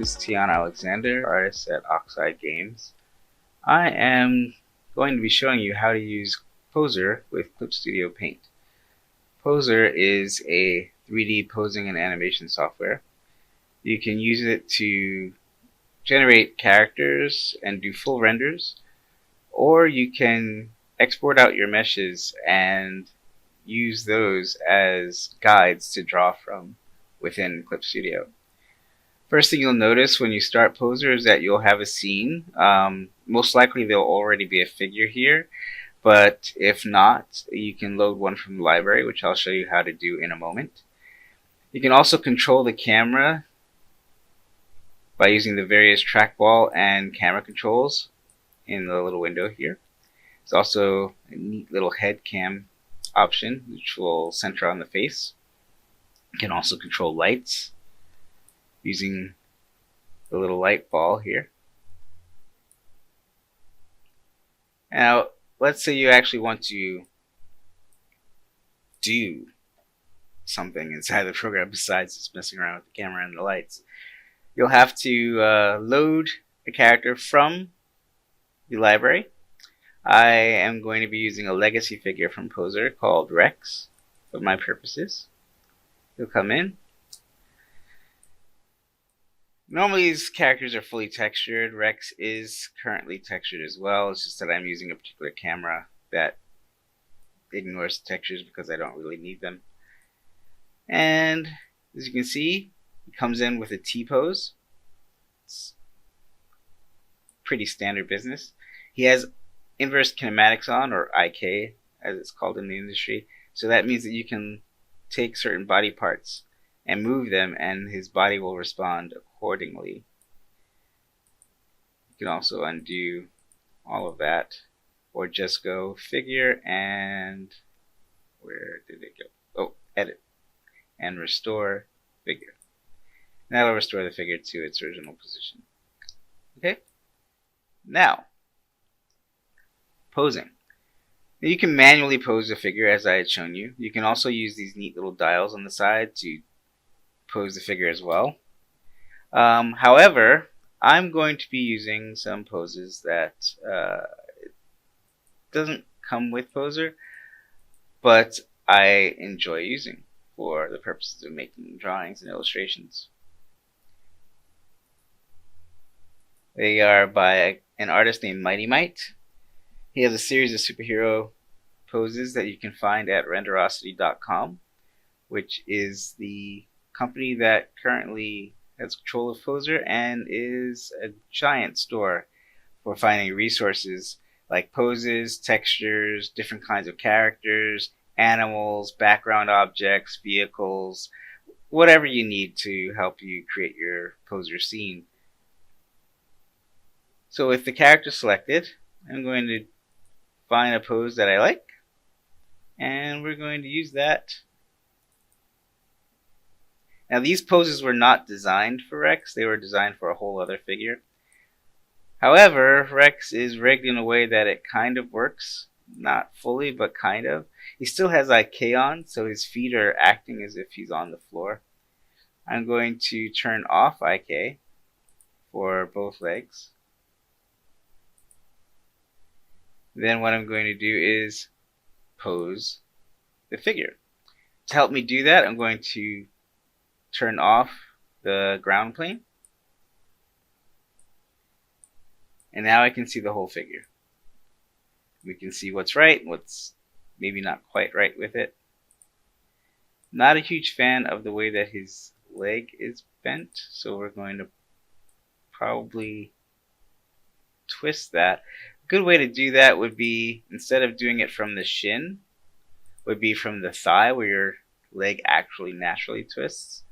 is Tian Alexander, artist at Oxide Games. I am going to be showing you how to use Poser with Clip Studio Paint. Poser is a 3D posing and animation software. You can use it to generate characters and do full renders, or you can export out your meshes and use those as guides to draw from within Clip Studio. First thing you'll notice when you start Poser is that you'll have a scene. Most likely there'll already be a figure here, but if not, you can load one from the library, which I'll show you how to do in a moment. You can also control the camera by using the various trackball and camera controls in the little window here. There's also a neat little head cam option, which will center on the face. You can also control lights using the little light ball here. Now, let's say you actually want to do something inside the program besides just messing around with the camera and the lights. You'll have to load a character from the library. I am going to be using a legacy figure from Poser called Rex for my purposes. He'll come in. Normally these characters are fully textured. Rex is currently textured as well. It's just that I'm using a particular camera that ignores the textures because I don't really need them. And as you can see, he comes in with a T-pose. It's pretty standard business. He has inverse kinematics on, or IK as it's called in the industry. So that means that you can take certain body parts and move them and his body will respond accordingly. You can also undo all of that or just go figure and where did it go? Oh, edit and restore figure. And that'll restore the figure to its original position. Okay? Now, posing. Now you can manually pose a figure as I had shown you. You can also use these neat little dials on the side to pose the figure as well. However, I'm going to be using some poses that doesn't come with Poser, but I enjoy using for the purposes of making drawings and illustrations. They are by an artist named Mighty Might. He has a series of superhero poses that you can find at renderosity.com, which is the company that currently has control of Poser and is a giant store for finding resources like poses, textures, different kinds of characters, animals, background objects, vehicles, whatever you need to help you create your Poser scene. So with the character selected, I'm going to find a pose that I like, and we're going to use that. Now these poses were not designed for Rex, they were designed for a whole other figure. However, Rex is rigged in a way that it kind of works. Not fully, but kind of. He still has IK on, so his feet are acting as if he's on the floor. I'm going to turn off IK for both legs. Then what I'm going to do is pose the figure. To help me do that, I'm going to turn off the ground plane. And now I can see the whole figure. We can see what's right, what's maybe not quite right with it. Not a huge fan of the way that his leg is bent, so we're going to probably twist that. A good way to do that would be, instead of doing it from the shin, would be from the thigh where your leg actually naturally twists.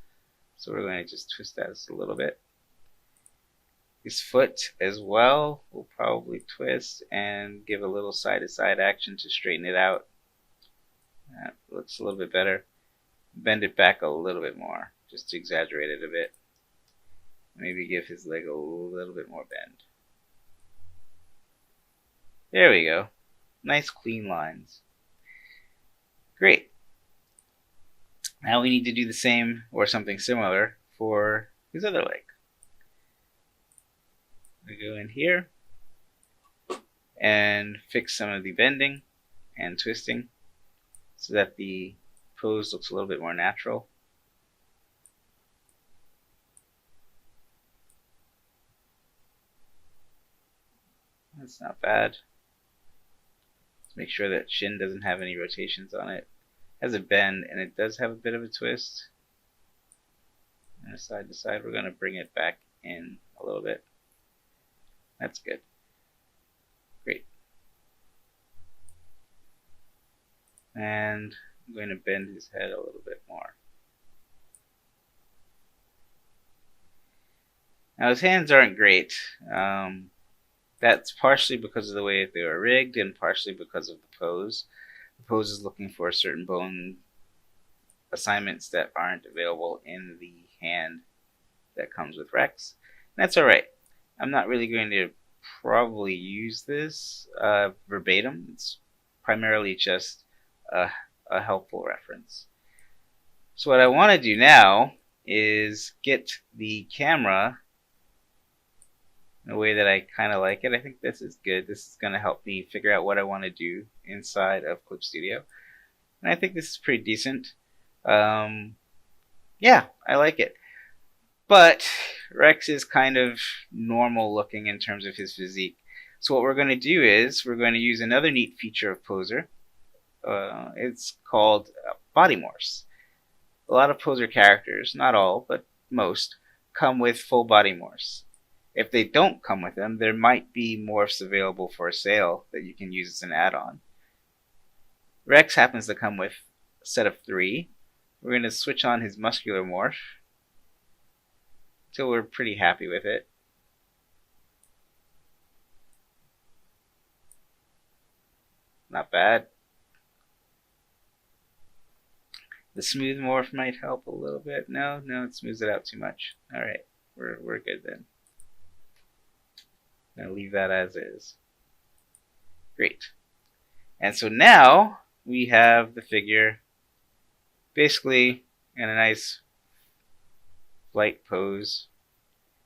So we're going to just twist that just a little bit. His foot as well will probably twist and give a little side-to-side action to straighten it out. That looks a little bit better. Bend it back a little bit more, just to exaggerate it a bit. Maybe give his leg a little bit more bend. There we go. Nice clean lines. Great. Now we need to do the same or something similar for his other leg. We go in here and fix some of the bending and twisting so that the pose looks a little bit more natural. That's not bad. Let's make sure that chin doesn't have any rotations on it. It has a bend and it does have a bit of a twist. And side to side, we're going to bring it back in a little bit. That's good. Great. And I'm going to bend his head a little bit more. Now his hands aren't great. That's partially because of the way they were rigged and partially because of the pose. The pose is looking for certain bone assignments that aren't available in the hand that comes with Rex. And that's alright. I'm not really going to probably use this verbatim. It's primarily just a helpful reference. So what I want to do now is get the camera in a way that I kind of like it. I think this is good. This is going to help me figure out what I want to do inside of Clip Studio. And I think this is pretty decent. Yeah, I like it. But Rex is kind of normal looking in terms of his physique. So what we're going to do is we're going to use another neat feature of Poser. It's called body morphs. A lot of Poser characters, not all, but most, come with full body morphs. If they don't come with them, there might be morphs available for sale that you can use as an add-on. Rex happens to come with a set of 3. We're going to switch on his muscular morph until we're pretty happy with it. Not bad. The smooth morph might help a little bit. No, it smooths it out too much. Alright, we're good then. I'm going to leave that as is. Great. And so now we have the figure basically in a nice flight pose.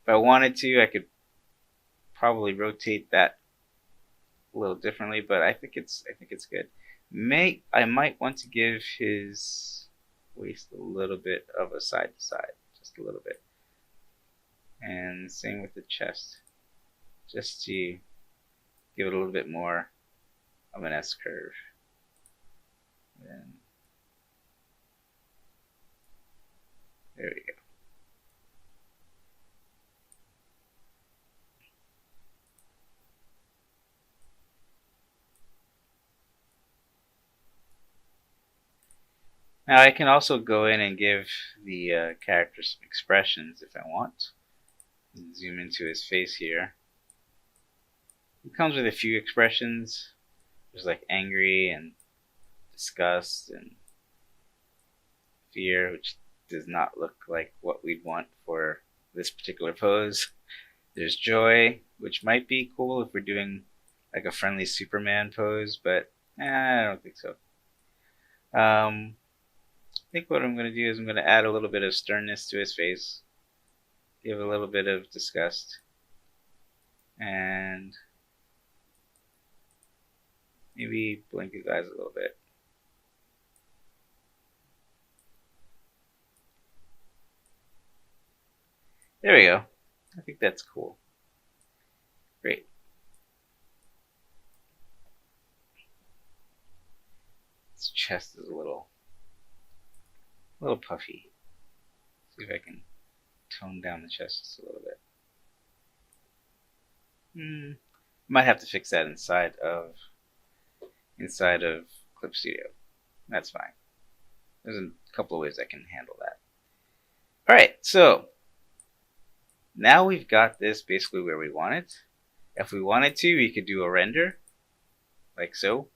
If I wanted to, I could probably rotate that a little differently, but I think it's good. I might want to give his waist a little bit of a side to side, just a little bit. And same with the chest, just to give it a little bit more of an S curve. And there we go. Now I can also go in and give the character some expressions if I want. Zoom into his face here. It comes with a few expressions. There's like angry and disgust and fear, which does not look like what we'd want for this particular pose. There's joy, which might be cool if we're doing like a friendly Superman pose, but I don't think so. I think what I'm going to do is I'm going to add a little bit of sternness to his face, give a little bit of disgust, and maybe blink his eyes a little bit. There we go. I think that's cool. Great. His chest is a little puffy. See if I can tone down the chest just a little bit. Might have to fix that inside of Clip Studio. That's fine. There's a couple of ways I can handle that. Alright, so now we've got this basically where we want it. If we wanted to, we could do a render, like so.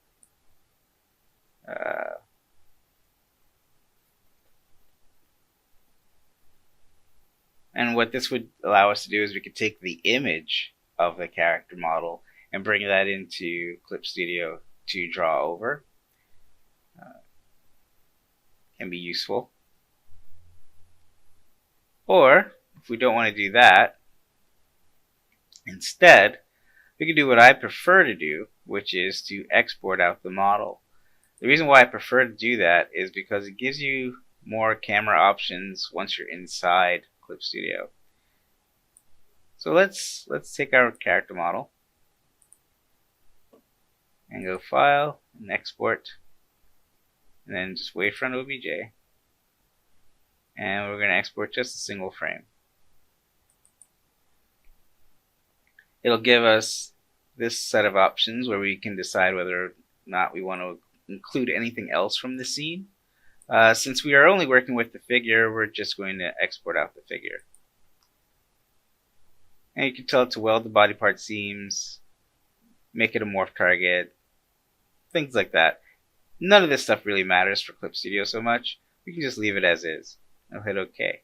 And what this would allow us to do is we could take the image of the character model and bring that into Clip Studio to draw over. Can be useful. Or, if we don't want to do that, Instead, we can do what I prefer to do, which is to export out the model. The reason why I prefer to do that is because it gives you more camera options once you're inside Clip Studio. So let's take our character model and go File and Export, and then just wait for an OBJ, and we're going to export just a single frame. It'll give us this set of options where we can decide whether or not we want to include anything else from the scene. Since we are only working with the figure, we're just going to export out the figure. And you can tell it to weld the body part seams, make it a morph target, things like that. None of this stuff really matters for Clip Studio so much. We can just leave it as is. I'll hit OK.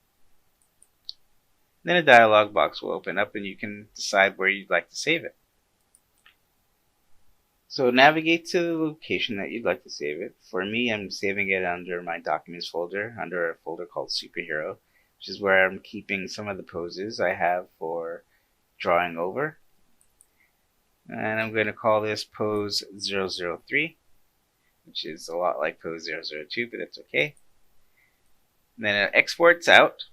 Then a dialog box will open up and you can decide where you'd like to save it. So navigate to the location that you'd like to save it. For me, I'm saving it under my Documents folder, under a folder called Superhero, which is where I'm keeping some of the poses I have for drawing over. And I'm going to call this pose 003, which is a lot like pose 002, but that's okay. And then it exports out,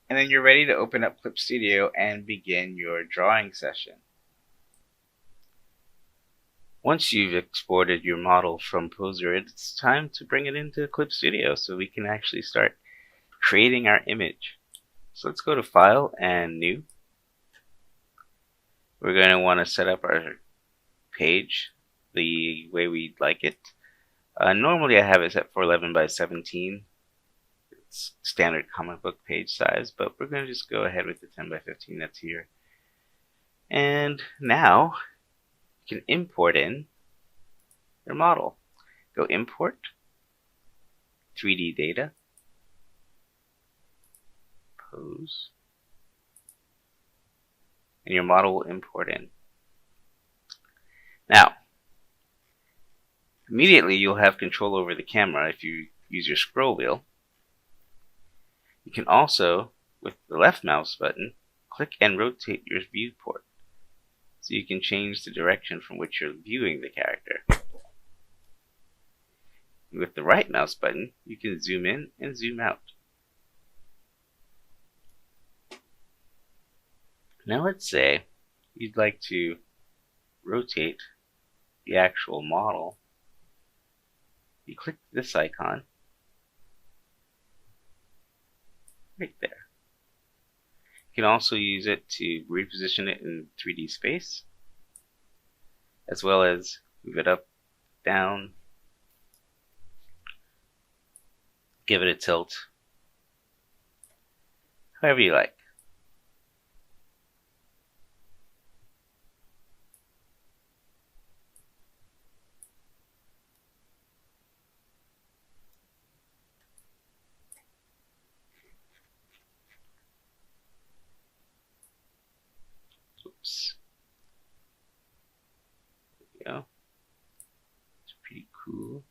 and then you're ready to open up Clip Studio and begin your drawing session. Once you've exported your model from Poser, it's time to bring it into Clip Studio so we can actually start creating our image. So let's go to File and New. We're going to want to set up our page the way we'd like it. Normally I have it set for 11 by 17. It's standard comic book page size, but we're going to just go ahead with the 10 by 15 that's here. And now you can import in your model. Go Import, 3D Data, Pose, and your model will import in. Now, immediately you'll have control over the camera if you use your scroll wheel. You can also, with the left mouse button, click and rotate your viewport, so you can change the direction from which you're viewing the character. With the right mouse button, you can zoom in and zoom out. Now let's say you'd like to rotate the actual model. You click this icon right there. You can also use it to reposition it in 3D space, as well as move it up, down, give it a tilt, however you like. Oops. There we go. It's pretty cool.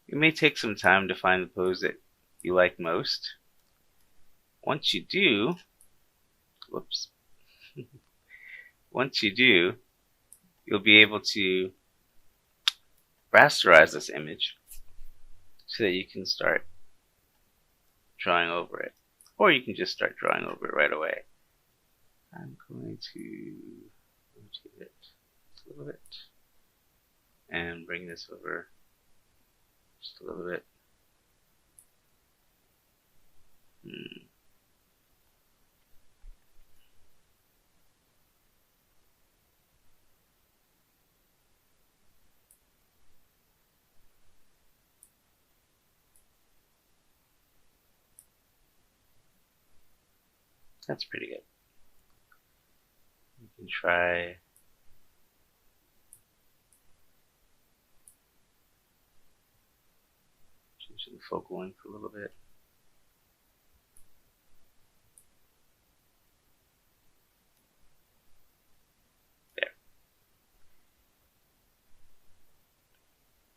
It may take some time to find the pose that you like most. Once you do, whoops. Once you do, you'll be able to rasterize this image so that you can start drawing over it. Or you can just start drawing over it right away. I'm going to rotate it just a little bit and bring this over just a little bit. That's pretty good. You can try changing the focal length a little bit. There.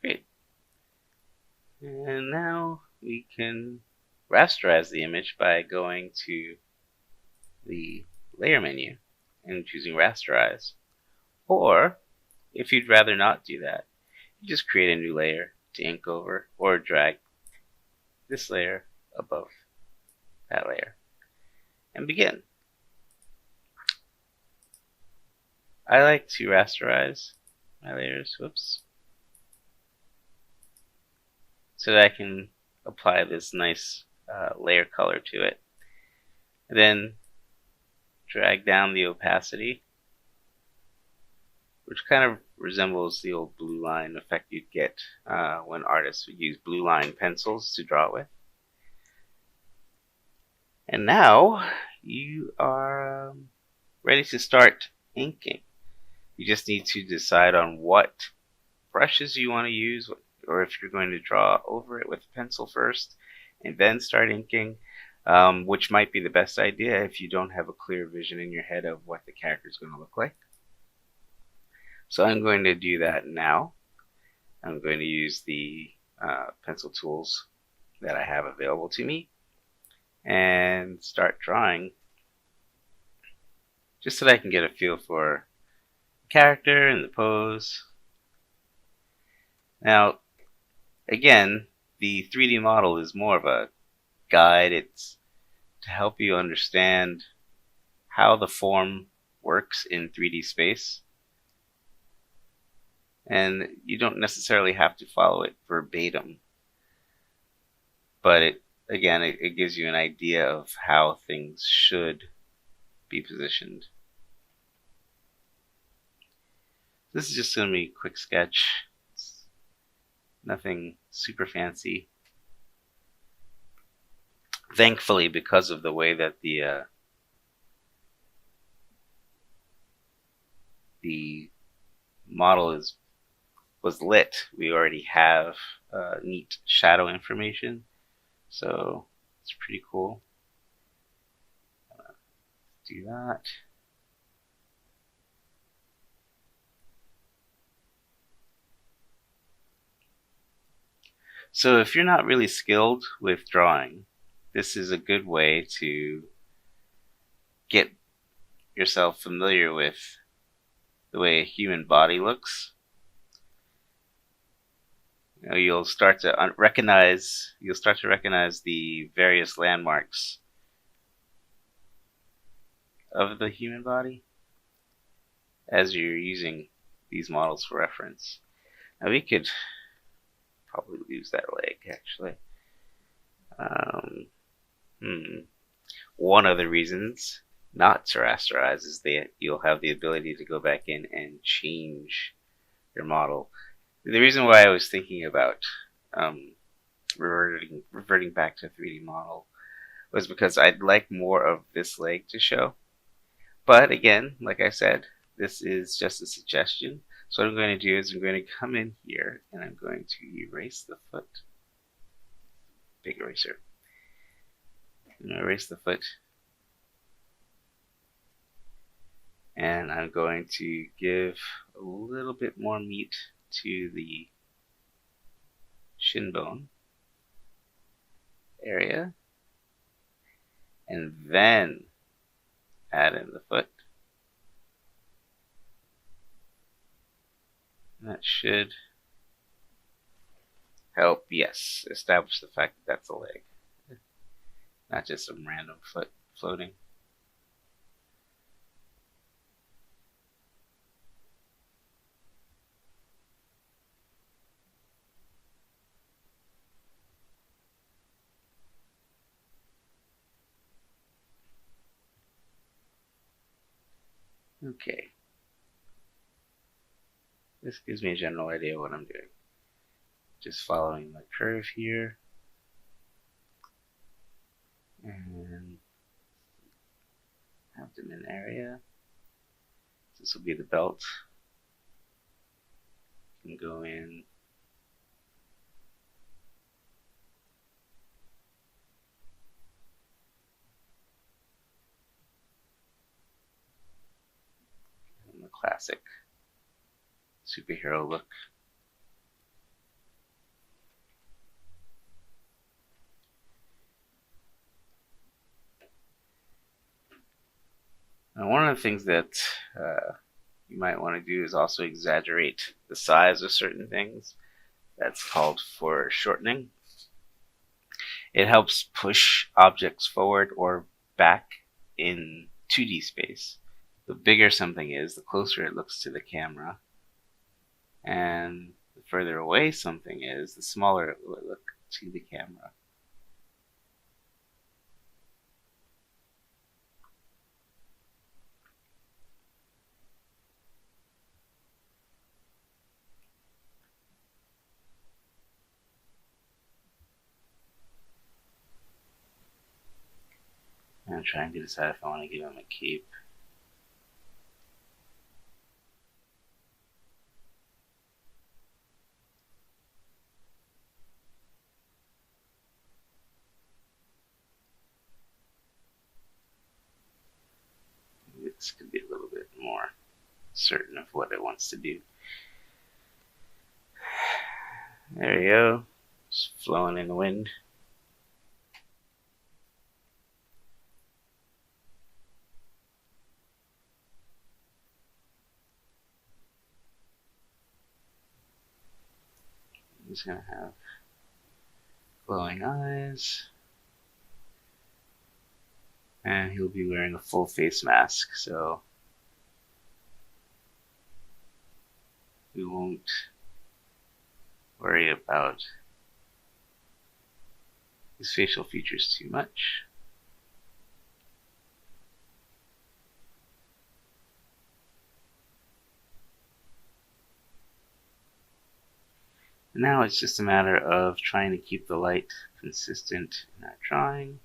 Great. And now we can rasterize the image by going to the layer menu and choosing Rasterize. Or, if you'd rather not do that, you just create a new layer to ink over, or drag this layer above that layer and begin. I like to rasterize my layers, so that I can apply this nice layer color to it. And then drag down the opacity, which kind of resembles the old blue line effect you'd get when artists would use blue line pencils to draw with. And now you are ready to start inking. You just need to decide on what brushes you want to use, or if you're going to draw over it with a pencil first and then start inking, which might be the best idea if you don't have a clear vision in your head of what the character is going to look like. So I'm going to do that now. I'm going to use the pencil tools that I have available to me and start drawing, just so that I can get a feel for the character and the pose. Now, again, the 3D model is more of a guide. It's to help you understand how the form works in 3D space. And you don't necessarily have to follow it verbatim. But it gives you an idea of how things should be positioned. This is just going to be a quick sketch. It's nothing super fancy. Thankfully, because of the way that the model was lit, we already have neat shadow information, so it's pretty cool. Do that. So if you're not really skilled with drawing, this is a good way to get yourself familiar with the way a human body looks. You'll start to recognize the various landmarks of the human body as you're using these models for reference. Now we could probably lose that leg, actually. One of the reasons not to rasterize is that you'll have the ability to go back in and change your model. The reason why I was thinking about reverting back to 3D model was because I'd like more of this leg to show. But again, like I said, this is just a suggestion. So what I'm going to do is I'm going to come in here and I'm going to erase the foot. Big eraser. I'm going to erase the foot. And I'm going to give a little bit more meat to the shin bone area. And then add in the foot. That should help, yes, establish the fact that that's a leg, not just some random foot floating. Okay. This gives me a general idea of what I'm doing. Just following the curve here. And abdomen area. This will be the belt. You can go in. And the classic superhero look. Now, one of the things that you might want to do is also exaggerate the size of certain things. That's called foreshortening. It helps push objects forward or back in 2D space. The bigger something is, the closer it looks to the camera. And the further away something is, the smaller it will look to the camera. I'm trying to decide if I want to give him a cape. This could be a little bit more certain of what it wants to do. There you go. Just flowing in the wind. He's gonna have glowing eyes. And he'll be wearing a full face mask, so we won't worry about his facial features too much. Now it's just a matter of trying to keep the light consistent in our drawing.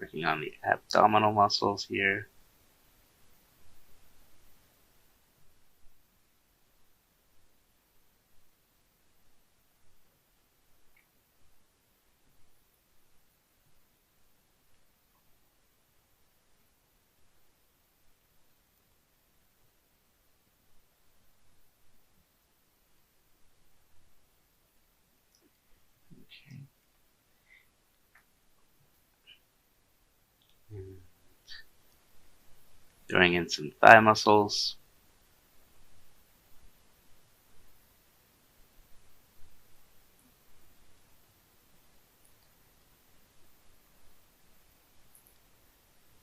Working on the abdominal muscles here. Okay. And throwing in some thigh muscles.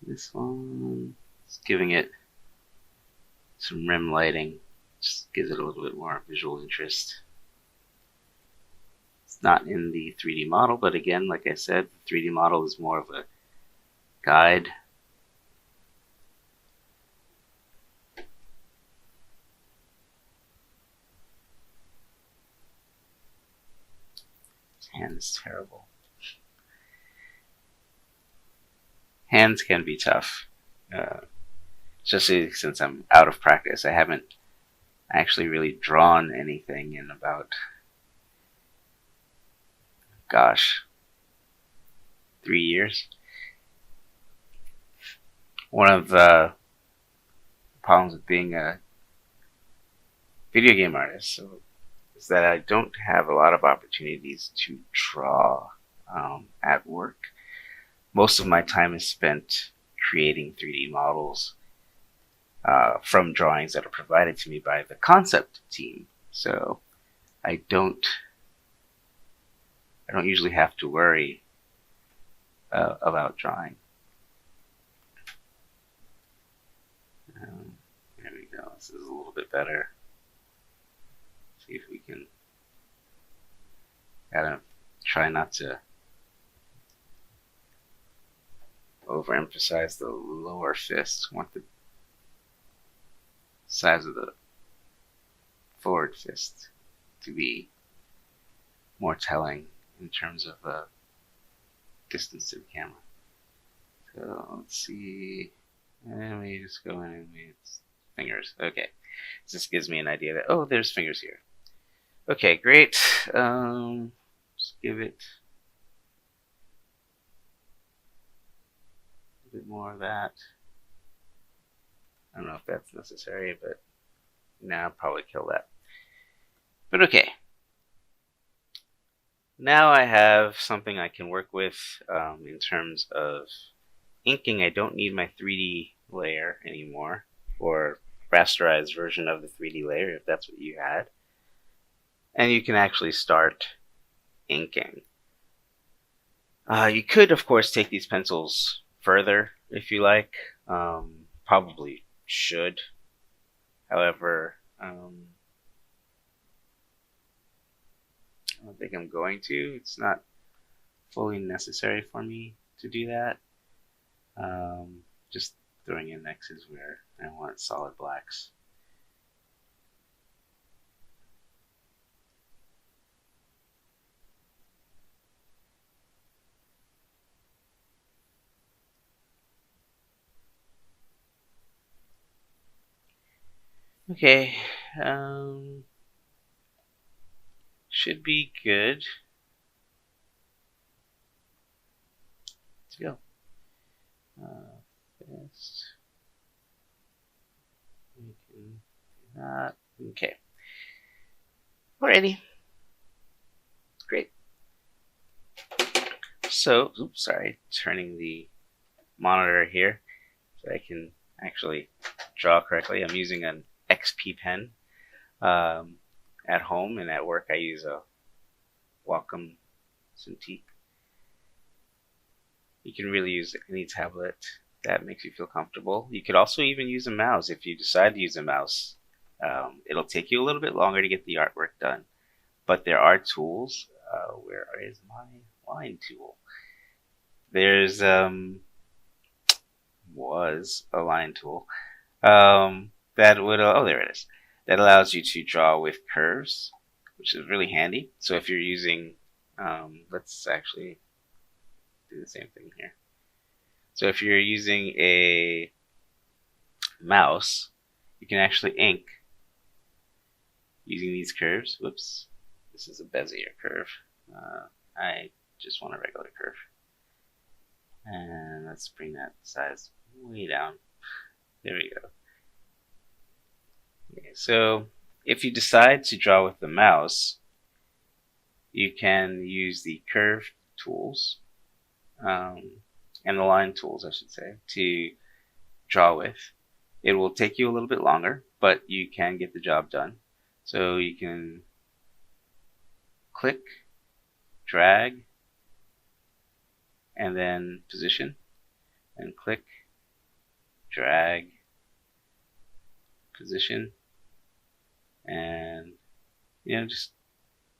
This one, just giving it some rim lighting, just gives it a little bit more visual interest. It's not in the 3D model, but again, like I said, the 3D model is more of a guide. His hand is terrible. Hands can be tough, especially since I'm out of practice. I haven't actually really drawn anything in about, gosh, 3 years. One of the problems with being a video game artist is that I don't have a lot of opportunities to draw at work. Most of my time is spent creating 3D models from drawings that are provided to me by the concept team. So I don't usually have to worry about drawing. There we go. This is a little bit better. See if we can kind of try not to overemphasize the lower fist. I want the size of the forward fist to be more telling in terms of distance to the camera. So let's see. And we just go in and it's fingers. Okay. So this gives me an idea that, oh, there's fingers here. Okay, great. Just give it a bit more of that. I don't know if that's necessary, but now I'll probably kill that. But okay. Now I have something I can work with in terms of inking, I don't need my 3D layer anymore, or rasterized version of the 3D layer if that's what you had. And you can actually start inking. You could, of course, take these pencils further if you like. Probably should. However, I don't think I'm going to. It's not fully necessary for me to do that. Just throwing in X's where I want solid blacks. Okay, should be good. Let's go. Fist. We can do that. Okay. Alrighty. Great. So, oops, sorry, turning the monitor here so I can actually draw correctly. I'm using an XP pen. At home and at work, I use a Wacom Cintiq. You can really use any tablet that makes you feel comfortable. You could also even use a mouse if you decide to use a mouse. It'll take you a little bit longer to get the artwork done, but there are tools. Where is my line tool? There's was a line tool that would there it is. That allows you to draw with curves, which is really handy. So if you're using, let's actually do the same thing here. So if you're using a mouse, you can actually ink using these curves. Whoops, this is a Bezier curve. I just want a regular curve. And let's bring that size way down. There we go. Okay, so if you decide to draw with the mouse, you can use the curve tools, and the line tools, I should say, to draw with. It will take you a little bit longer, but you can get the job done. So you can click, drag, and then position, and click, drag, position, and just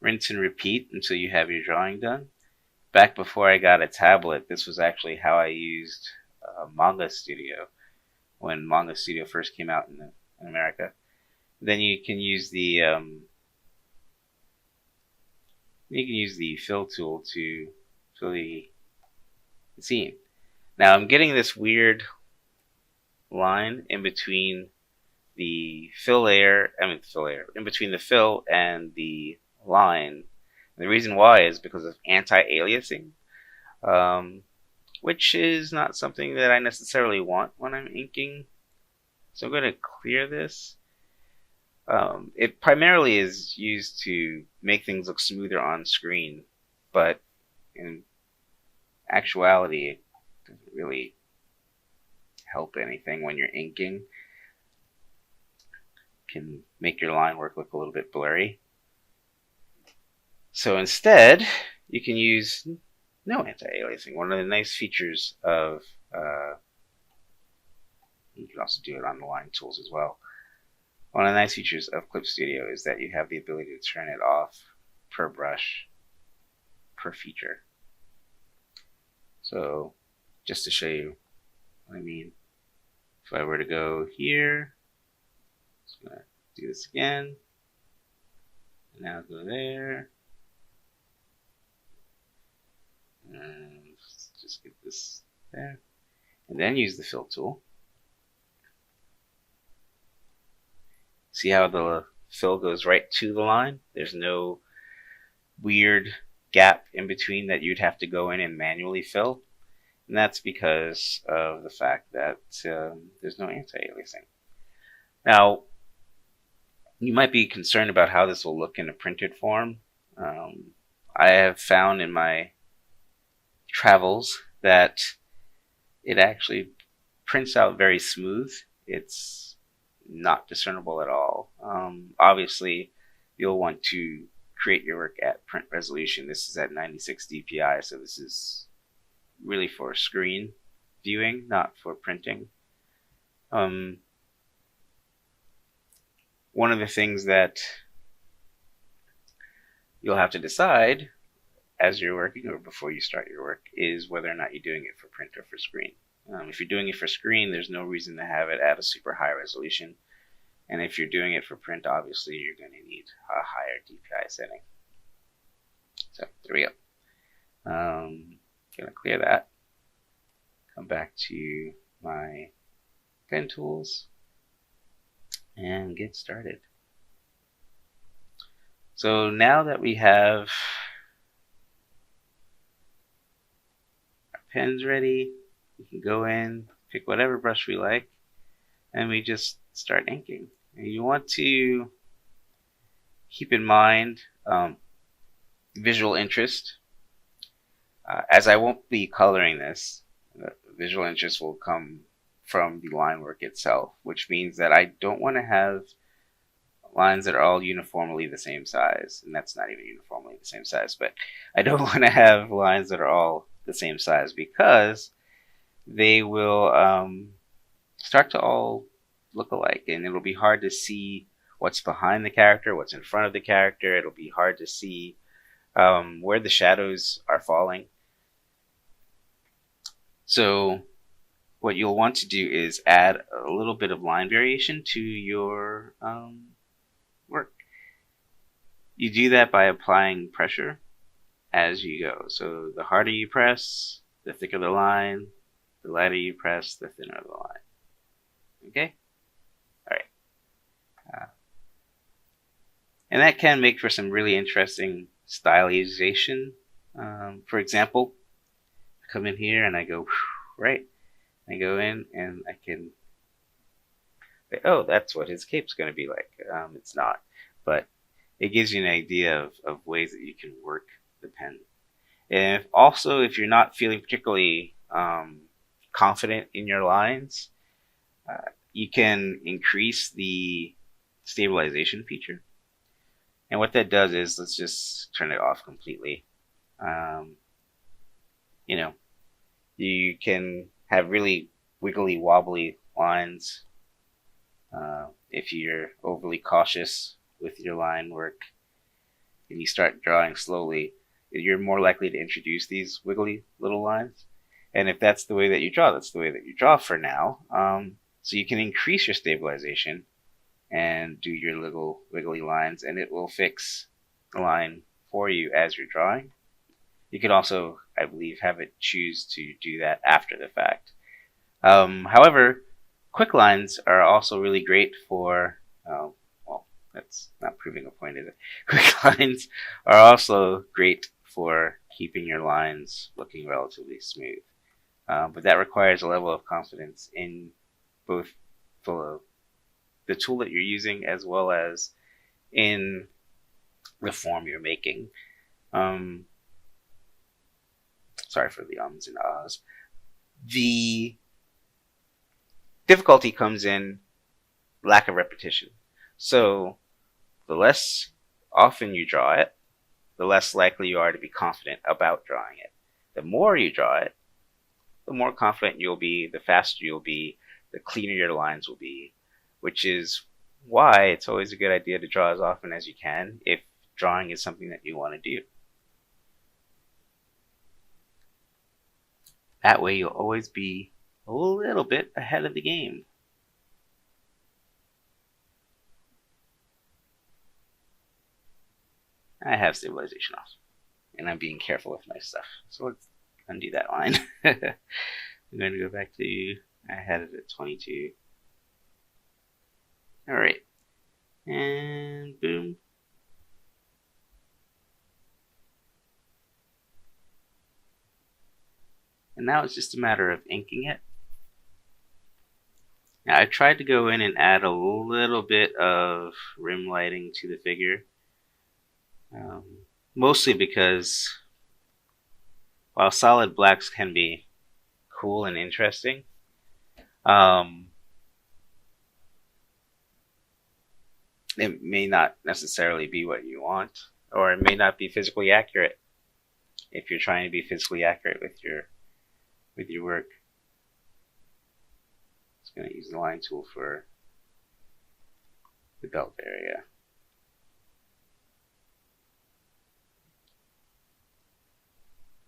rinse and repeat until you have your drawing done. Back before I got a tablet, this was actually how I used Manga Studio when Manga Studio first came out in America. Then you can use the fill tool to fill the scene. Now I'm getting this weird line in between the fill layer, in between the fill and the line. And the reason why is because of anti-aliasing, which is not something that I necessarily want when I'm inking. So I'm going to clear this. It primarily is used to make things look smoother on screen, but in actuality, it doesn't really help anything when you're inking. It can make your line work look a little bit blurry. So instead, you can use no anti-aliasing. One of the nice features of you can also do it on the line tools as well. One of the nice features of Clip Studio is that you have the ability to turn it off per brush, per feature. So just to show you what I mean, if I were to go here, I'm just going to do this again, and now go there, and just get this there, and then use the fill tool. See how the fill goes right to the line? There's no weird gap in between that you'd have to go in and manually fill. And that's because of the fact that there's no anti-aliasing. Now, you might be concerned about how this will look in a printed form. I have found in my travels that it actually prints out very smooth. It's not discernible at all. Obviously, you'll want to create your work at print resolution. This is at 96 dpi, so this is really for screen viewing, not for printing. One of the things that you'll have to decide as you're working or before you start your work is whether or not you're doing it for print or for screen. If you're doing it for screen, there's no reason to have it at a super high resolution. And if you're doing it for print, obviously you're going to need a higher DPI setting. So there we go. Going to clear that. Come back to my pen tools and get started. So now that we have our pens ready, we can go in, pick whatever brush we like, and we just start inking. And you want to keep in mind visual interest. As I won't be coloring this, visual interest will come from the line work itself, which means that I don't want to have lines that are all uniformly the same size, and that's not even uniformly the same size, but I don't want to have lines that are all the same size because they will start to all look alike, and it'll be hard to see what's behind the character, what's in front of the character. It'll be hard to see where the shadows are falling. So what you'll want to do is add a little bit of line variation to your work. You do that by applying pressure as you go. So the harder you press, the thicker the line. The lighter you press, the thinner the line. Okay? Alright. And that can make for some really interesting stylization. For example, I come in here and I go, right? I go in and I can say, oh, that's what his cape's going to be like. It's not. But it gives you an idea of ways that you can work the pen. And if you're not feeling particularly confident in your lines, you can increase the stabilization feature. And what that does is, let's just turn it off completely. You can have really wiggly wobbly lines if you're overly cautious with your line work and you start drawing slowly. You're more likely to introduce these wiggly little lines. And if that's the way that you draw, that's the way that you draw for now. So you can increase your stabilization and do your little wiggly lines, and it will fix the line for you as you're drawing. You can also, I believe, have it choose to do that after the fact. However, quick lines are also really great for, well, that's not proving a point, is it? Quick lines are also great for keeping your lines looking relatively smooth. But that requires a level of confidence in both the tool that you're using as well as in the form you're making. Sorry for the ums and ahs. The difficulty comes in lack of repetition. So the less often you draw it, the less likely you are to be confident about drawing it. The more you draw it, the more confident you'll be, the faster you'll be, the cleaner your lines will be, which is why it's always a good idea to draw as often as you can if drawing is something that you want to do. That way you'll always be a little bit ahead of the game. I have stabilization off, and I'm being careful with my stuff. So let's undo that line. I'm going to go back to, I had it at 22. Alright, and boom. And now it's just a matter of inking it. Now I tried to go in and add a little bit of rim lighting to the figure. Mostly because while solid blacks can be cool and interesting. It may not necessarily be what you want, or it may not be physically accurate if you're trying to be physically accurate with your work. Just going to use the line tool for the belt area.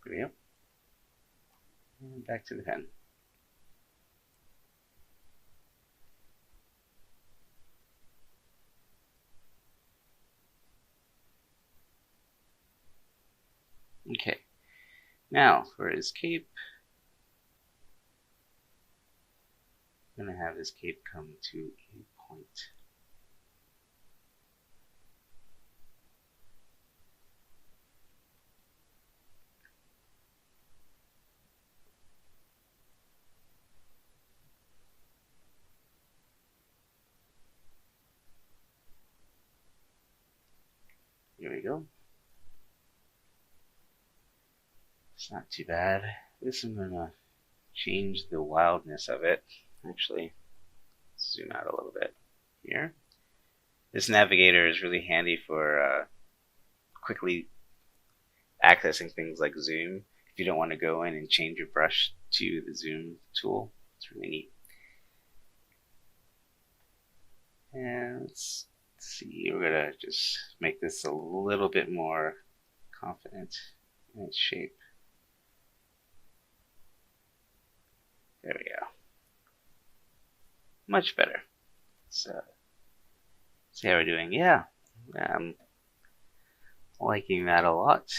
There we go. And back to the pen. Okay, now for his cape, I'm going to have his cape come to a point. Here we go. It's not too bad. This I'm going to change the wildness of it. Actually, zoom out a little bit here. This navigator is really handy for quickly accessing things like zoom. If you don't want to go in and change your brush to the zoom tool, it's really neat. And let's see, we're going to just make this a little bit more confident in its shape. There we go. Much better. So, see how we're doing? Yeah, I'm liking that a lot.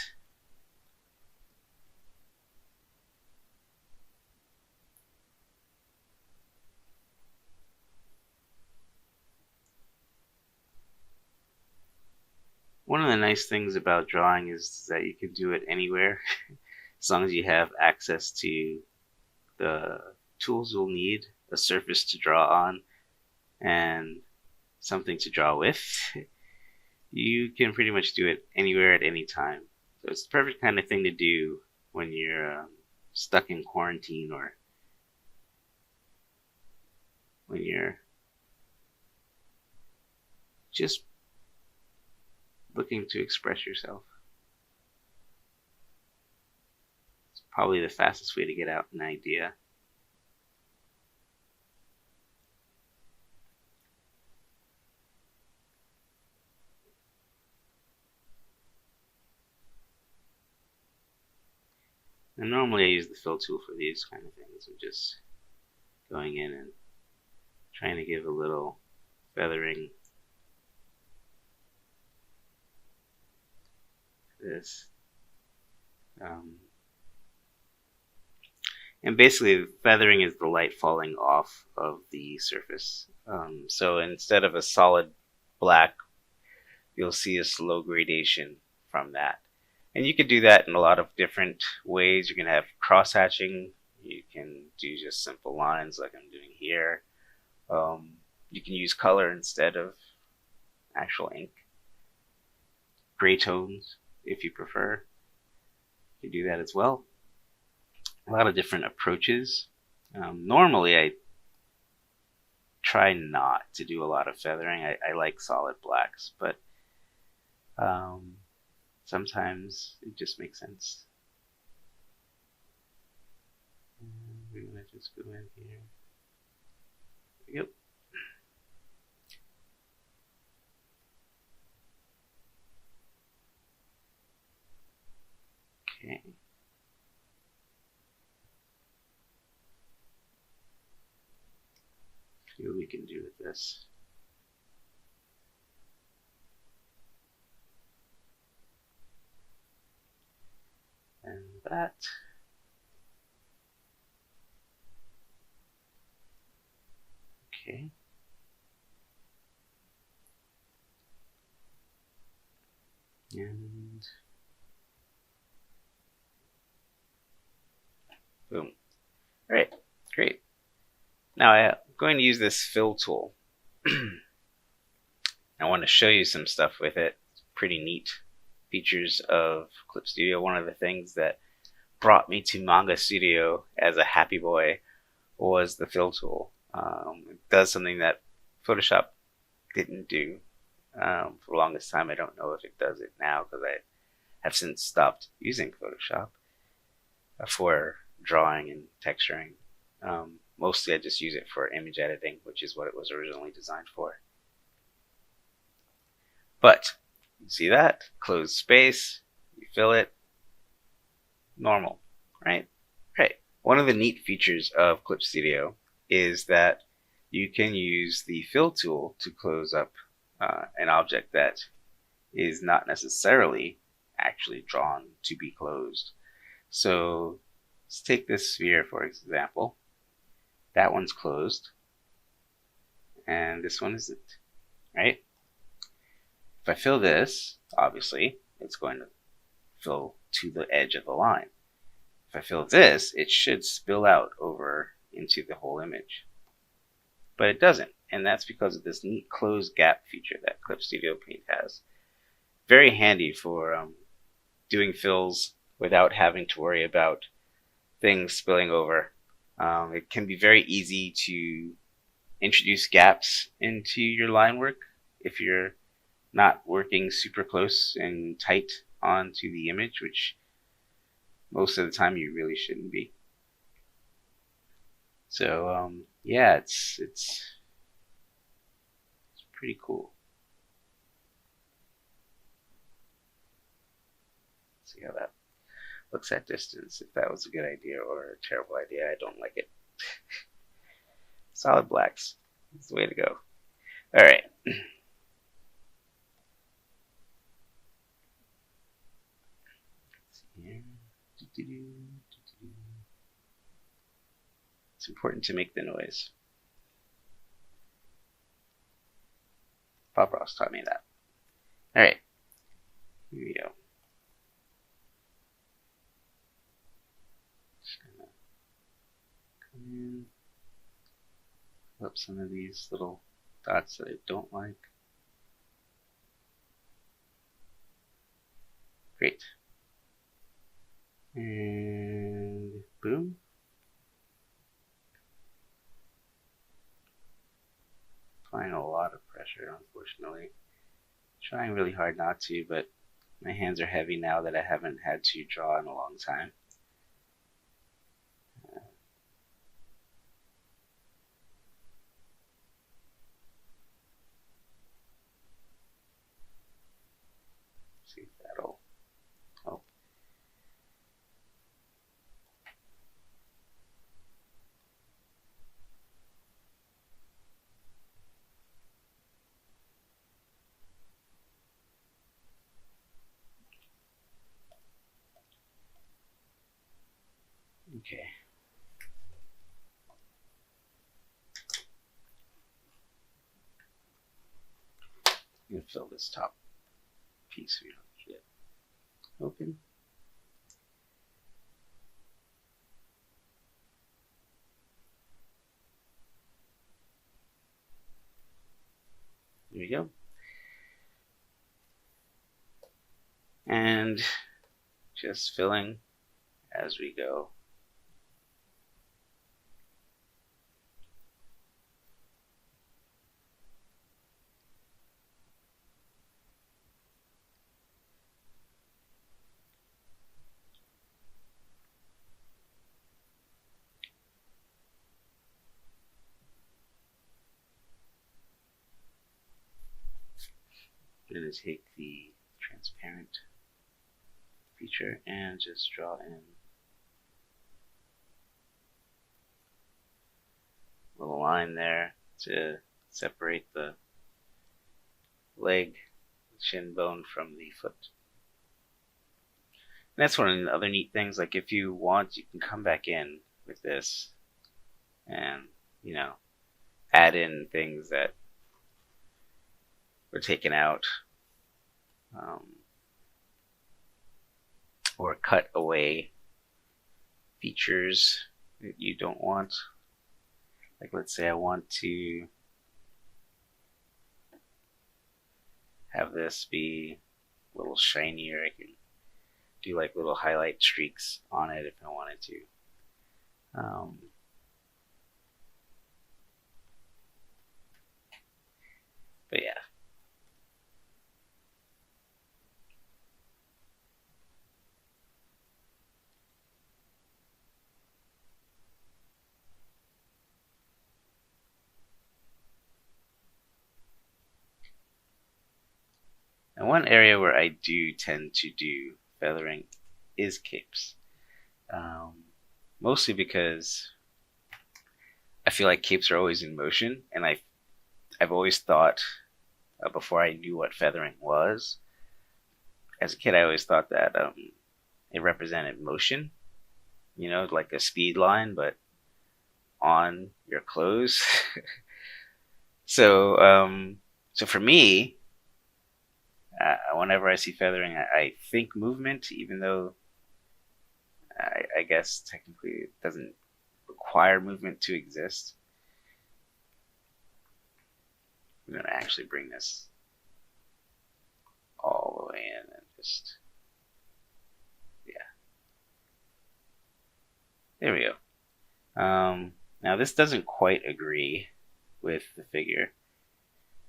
One of the nice things about drawing is that you can do it anywhere as long as you have access to the tools you'll need, a surface to draw on, and something to draw with. You can pretty much do it anywhere at any time. So it's the perfect kind of thing to do when you're stuck in quarantine, or when you're just looking to express yourself. It's probably the fastest way to get out an idea. And normally I use the fill tool for these kind of things. I'm just going in and trying to give a little feathering to this. And basically the feathering is the light falling off of the surface. So instead of a solid black, you'll see a slow gradation from that. And you could do that in a lot of different ways. You can have cross-hatching. You can do just simple lines like I'm doing here. You can use color instead of actual ink. Gray tones, if you prefer. You can do that as well. A lot of different approaches. Normally I try not to do a lot of feathering. I like solid blacks, but sometimes it just makes sense. And we're going to just go in here. Yep. Okay. See what we can do with this. And that. Okay. And boom. All right, great. Now I'm going to use this fill tool. I want to show you some stuff with it. It's pretty neat features of Clip Studio. One of the things that brought me to Manga Studio as a happy boy was the fill tool. It does something that Photoshop didn't do for the longest time. I don't know if it does it now because I have since stopped using Photoshop for drawing and texturing. Mostly I just use it for image editing, which is what it was originally designed for. But you see that? Close space, you fill it, normal, right? Right. One of the neat features of Clip Studio is that you can use the fill tool to close up an object that is not necessarily actually drawn to be closed. So let's take this sphere for example. That one's closed, and this one isn't, right? If I fill this, obviously, it's going to fill to the edge of the line. If I fill this, it should spill out over into the whole image. But it doesn't, and that's because of this neat closed gap feature that Clip Studio Paint has. Very handy for doing fills without having to worry about things spilling over. It can be very easy to introduce gaps into your line work if you're not working super close and tight onto the image, which most of the time you really shouldn't be. So yeah, it's pretty cool. Let's see how that looks at distance, if that was a good idea or a terrible idea. I don't like it. Solid blacks. That's the way to go. Alright. It's important to make the noise. Bob Ross taught me that. Alright. Here we go. Just gonna come in, pull up some of these little dots that I don't like. Great. And boom. Applying a lot of pressure, unfortunately. Trying really hard not to, but my hands are heavy now that I haven't had to draw in a long time. See if that'll help. Okay. I'm gonna fill this top piece so you don't get open. There we go. And just filling as we go. I'm going to take the transparent feature and just draw in a little line there to separate the leg, shin bone from the foot. And that's one of the other neat things. Like if you want, you can come back in with this and, you know, add in things that were taken out, or cut away features that you don't want. Like let's say I want to have this be a little shinier. I can do like little highlight streaks on it if I wanted to. But yeah. And one area where I do tend to do feathering is capes. Mostly because I feel like capes are always in motion, and I've always thought, before I knew what feathering was, as a kid I always thought that it represented motion, like a speed line, but on your clothes. So for me, whenever I see feathering, I think movement, even though I guess technically it doesn't require movement to exist. I'm going to actually bring this all the way in and just, yeah. There we go. Now this doesn't quite agree with the figure,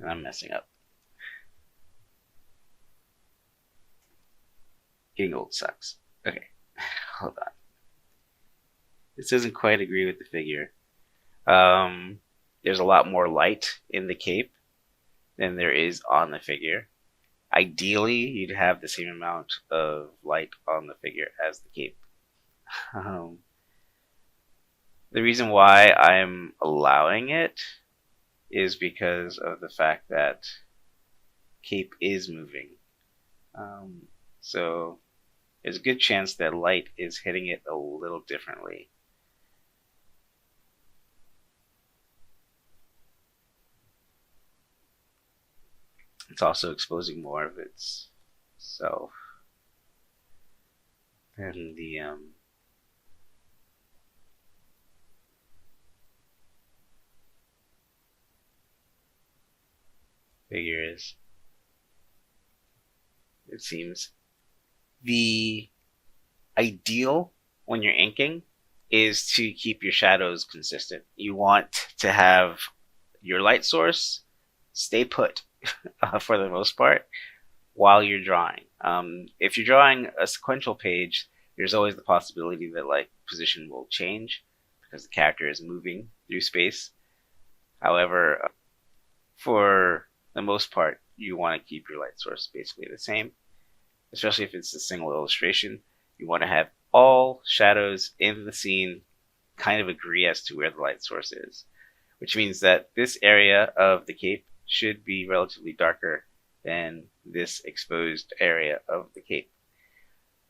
and I'm messing up. Getting old sucks. Okay, hold on. This doesn't quite agree with the figure. There's a lot more light in the cape than there is on the figure. Ideally, you'd have the same amount of light on the figure as the cape. The reason why I'm allowing it is because of the fact that cape is moving. So there's a good chance that light is hitting it a little differently. It's also exposing more of itself than the figure is. It seems. The ideal when you're inking is to keep your shadows consistent. You want to have your light source stay put for the most part while you're drawing. If you're drawing a sequential page, there's always the possibility that like position will change because the character is moving through space. However, for the most part, you want to keep your light source basically the same, especially if it's a single illustration. You want to have all shadows in the scene kind of agree as to where the light source is, which means that this area of the cape should be relatively darker than this exposed area of the cape.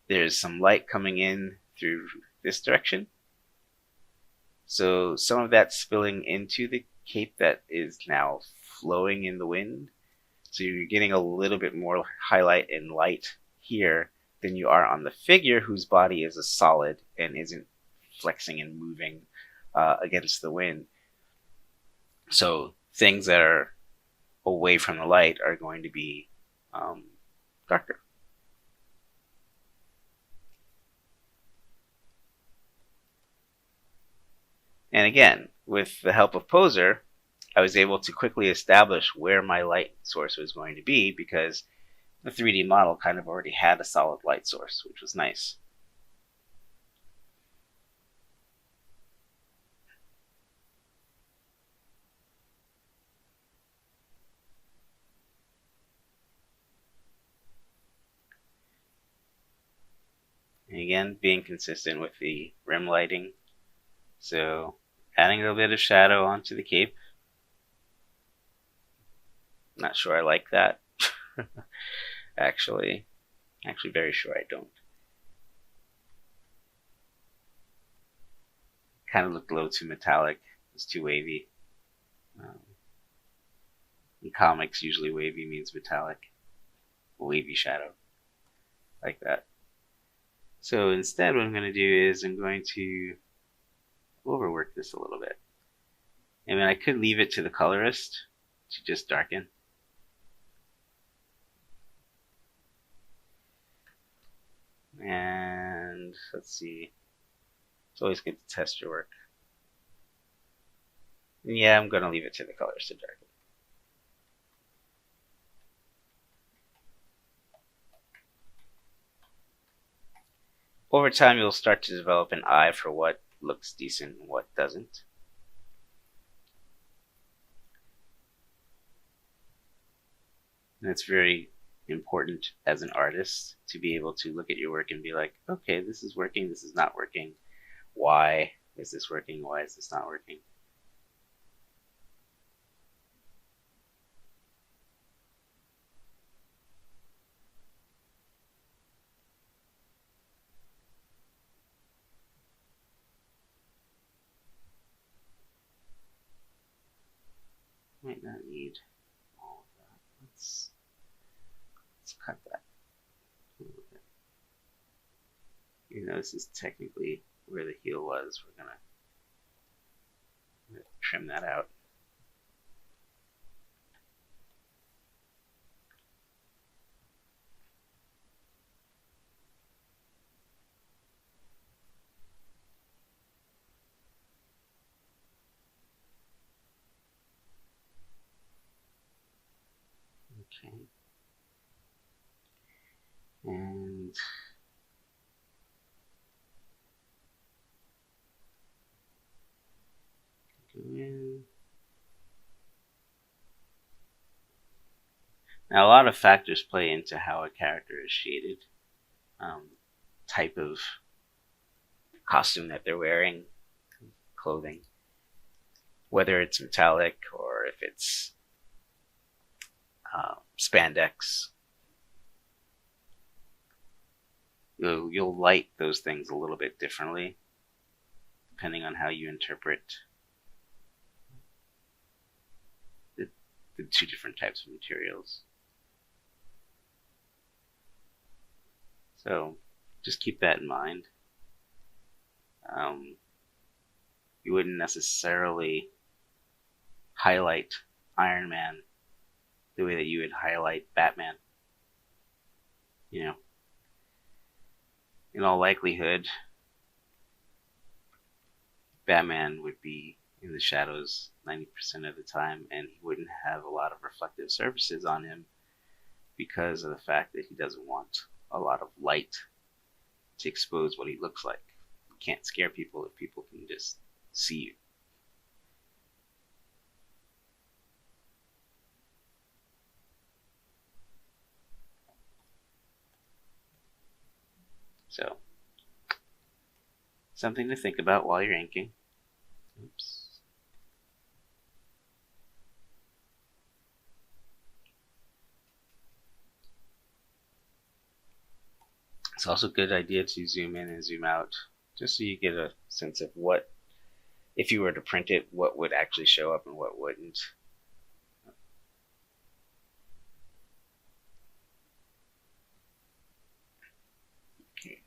There's some light coming in through this direction, so some of that spilling into the cape that is now flowing in the wind. So you're getting a little bit more highlight and light here than you are on the figure, whose body is a solid and isn't flexing and moving against the wind. So things that are away from the light are going to be darker. And again, with the help of Poser, I was able to quickly establish where my light source was going to be because the 3D model kind of already had a solid light source, which was nice. And again, being consistent with the rim lighting. So adding a little bit of shadow onto the cape. Not sure I like that. Actually very sure I don't. Kind of looked a little too metallic. It's too wavy. In comics, usually wavy means metallic. Wavy shadow. Like that. So instead what I'm going to do is I'm going to overwork this a little bit. I mean, I could leave it to the colorist to just darken. And let's see. It's always good to test your work. And yeah, I'm going to leave it to the colors to darken. Over time, you'll start to develop an eye for what looks decent and what doesn't. And it's very important as an artist to be able to look at your work and be like, okay, this is working, this is not working. Why is this working? Why is this not working? Might not need all of that. Let's cut that a little bit. You know, this is technically where the heel was. We're gonna trim that out. Okay. And go in. Now, a lot of factors play into how a character is shaded. Type of costume that they're wearing, clothing, whether it's metallic or if it's spandex. You'll light those things a little bit differently depending on how you interpret the two different types of materials. So just keep that in mind. You wouldn't necessarily highlight Iron Man the way that you would highlight Batman. You know, in all likelihood, Batman would be in the shadows 90% of the time, and he wouldn't have a lot of reflective surfaces on him because of the fact that he doesn't want a lot of light to expose what he looks like. You can't scare people if people can just see you. So, something to think about while you're inking. Oops. It's also a good idea to zoom in and zoom out just so you get a sense of what, if you were to print it, what would actually show up and what wouldn't. Okay.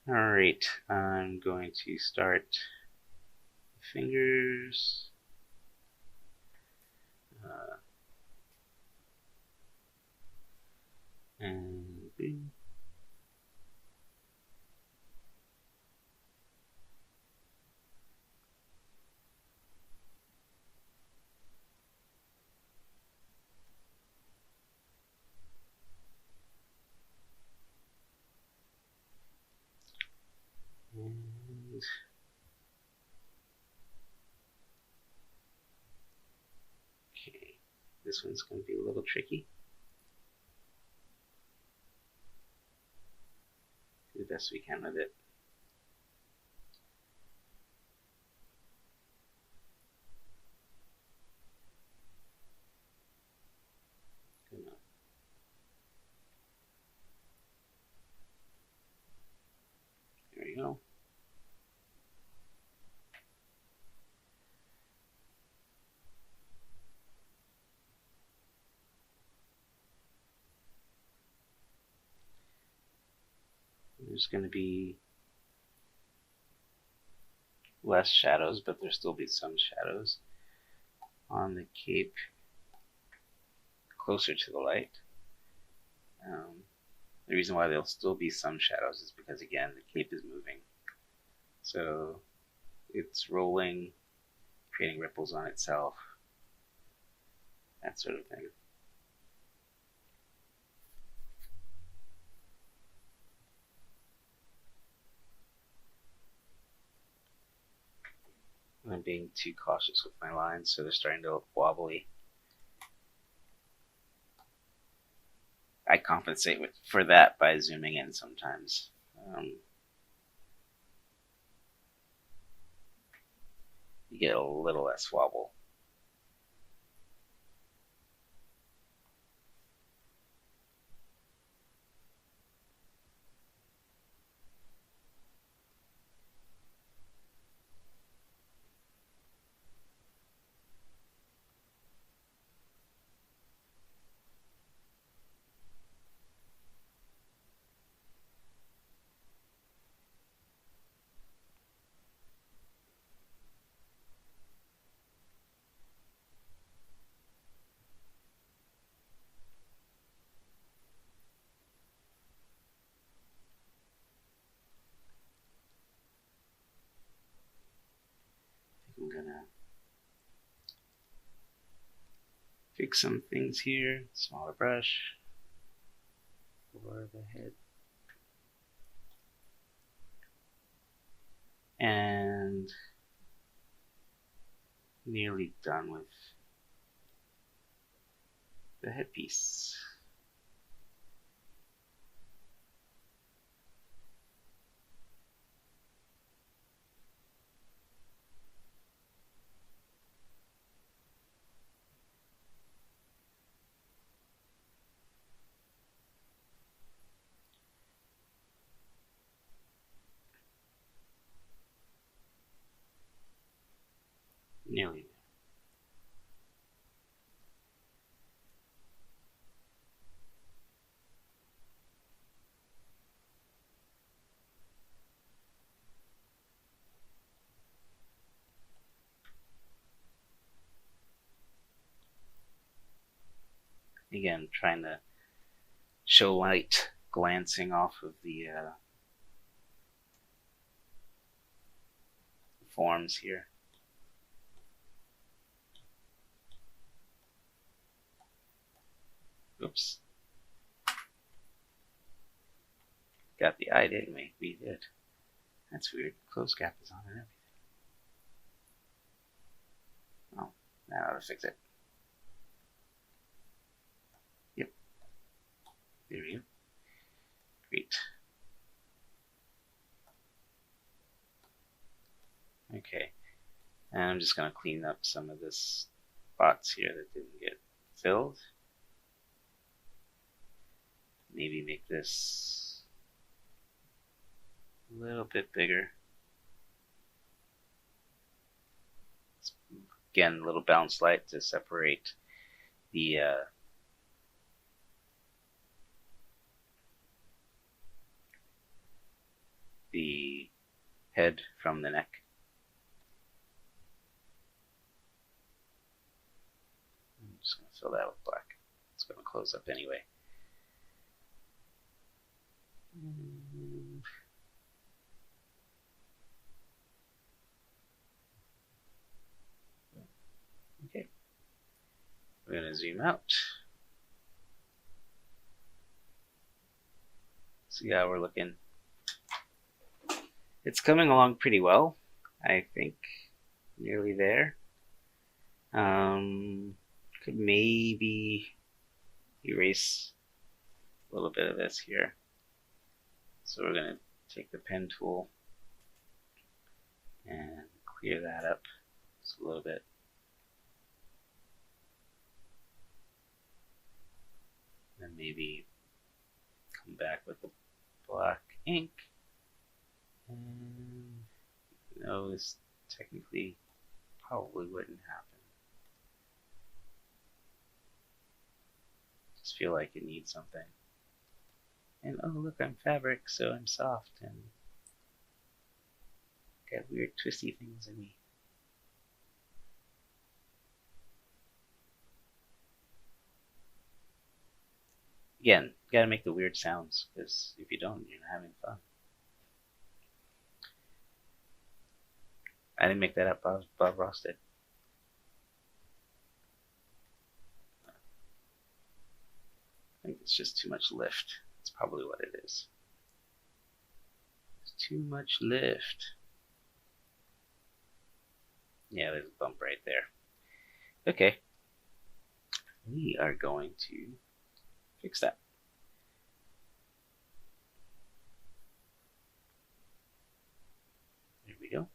Alright, I'm going to start fingers. And boom. And okay, this one's going to be a little tricky. Do the best we can with it. There we go. There's going to be less shadows, but there'll still be some shadows on the cape closer to the light. The reason why there'll still be some shadows is because, again, the cape is moving. So it's rolling, creating ripples on itself, that sort of thing. I'm being too cautious with my lines, so they're starting to look wobbly. I compensate for that by zooming in sometimes. You get a little less wobble. I'm gonna fix some things here. Smaller brush for the head. And nearly done with the headpiece. Nearly there. Again, trying to show light glancing off of the forms here. Oops. Got the eye, didn't we? We did. That's weird. Close gap is on and everything. Oh, now I ought to fix it. Yep. There we go. Great. Okay. And I'm just going to clean up some of the spots here that didn't get filled. Maybe make this a little bit bigger. Again, a little bounce light to separate the head from the neck. I'm just going to fill that with black. It's going to close up anyway. Okay. We're going to zoom out. See how we're looking. It's coming along pretty well, I think. Nearly there. Could maybe erase a little bit of this here. So we're going to take the pen tool and clear that up just a little bit. And maybe come back with the black ink. And no, this technically probably wouldn't happen. Just feel like it needs something. And oh look, I'm fabric, so I'm soft and got weird twisty things in me. Again, You gotta make the weird sounds, because if you don't, you're not having fun. I didn't make that up. Bob Ross did. I think it's just too much lift. That's probably what it is. It's too much lift. Yeah, there's a bump right there. Okay. We are going to fix that. There we go.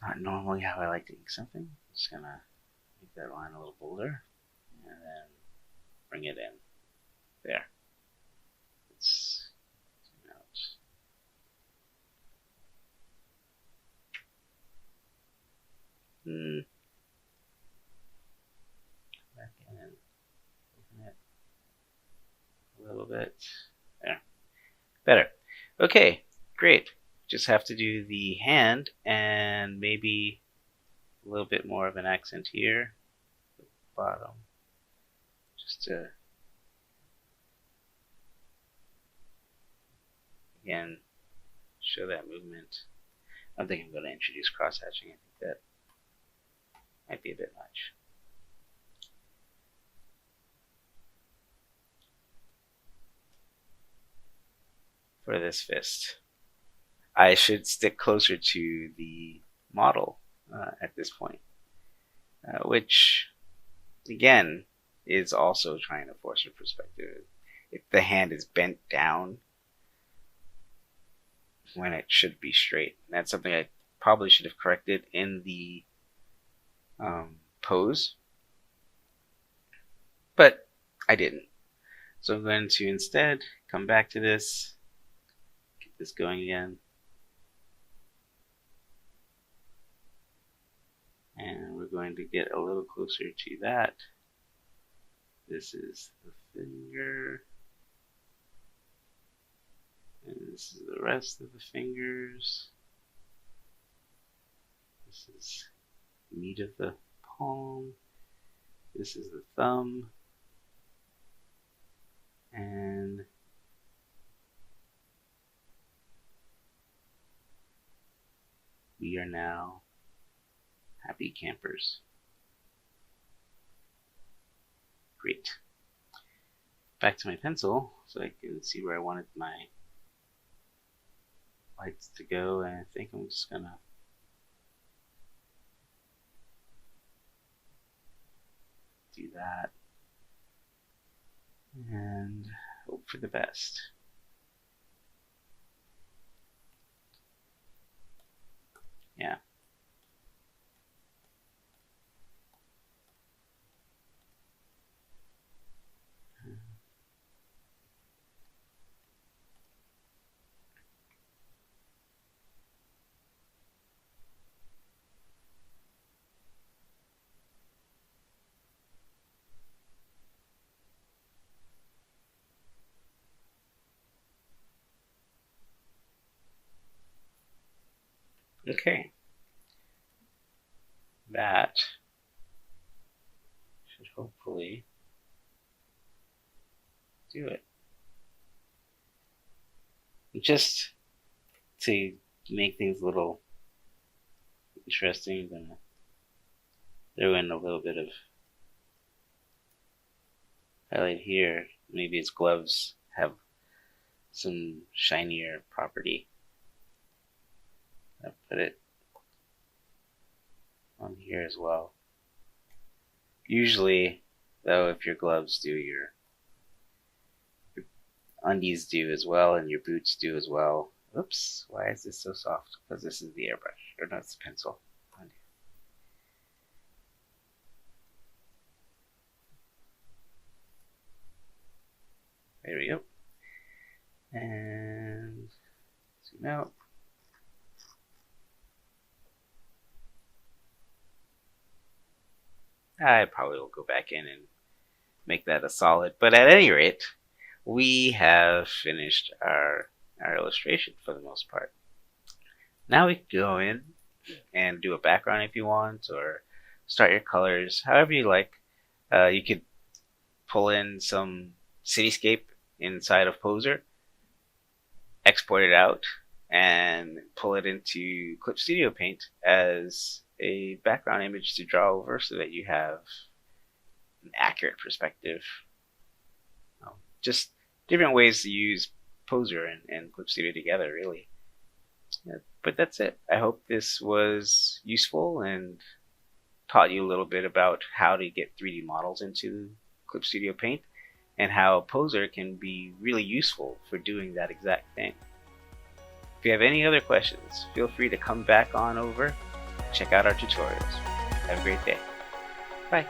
Not normally how I like to ink something. I'm just gonna make that line a little bolder and then bring it in. There. Let's zoom out. Back in and open it a little bit. There. Better. Okay, great. Just have to do the hand and maybe a little bit more of an accent here. The bottom. Just to, again, show that movement. I don't think I'm going to introduce cross-hatching. I think that might be a bit much. For this fist, I should stick closer to the model at this point, which, again, is also trying to force a perspective. If the hand is bent down when it should be straight, that's something I probably should have corrected in the pose, but I didn't. So I'm going to instead come back to this, get this going again, and we're going to get a little closer to that. This is the finger, and this is the rest of the fingers. This is the meat of the palm. This is the thumb, and we are now happy campers. Great. Back to my pencil so I can see where I wanted my lights to go, and I think I'm just gonna do that and hope for the best. Yeah. Okay. That should hopefully do it. Just to make things a little interesting, I'm gonna throw in a little bit of highlight here. Maybe his gloves have some shinier property. I'll put it on here as well. Usually, though, if your gloves do, your undies do as well, and your boots do as well. Oops, why is this so soft? Because this is the airbrush, or no, it's the pencil. There we go. And zoom out. I probably will go back in and make that a solid, but at any rate, we have finished our illustration for the most part. Now we can go in and do a background if you want, or start your colors however you like. You could pull in some cityscape inside of Poser, export it out, and pull it into Clip Studio Paint as a background image to draw over so that you have an accurate perspective. Just different ways to use Poser and Clip Studio together, really. Yeah, but that's it. I hope this was useful and taught you a little bit about how to get 3D models into Clip Studio Paint and how Poser can be really useful for doing that exact thing. If you have any other questions, feel free to come back on over, check out our tutorials. Have a great day. Bye.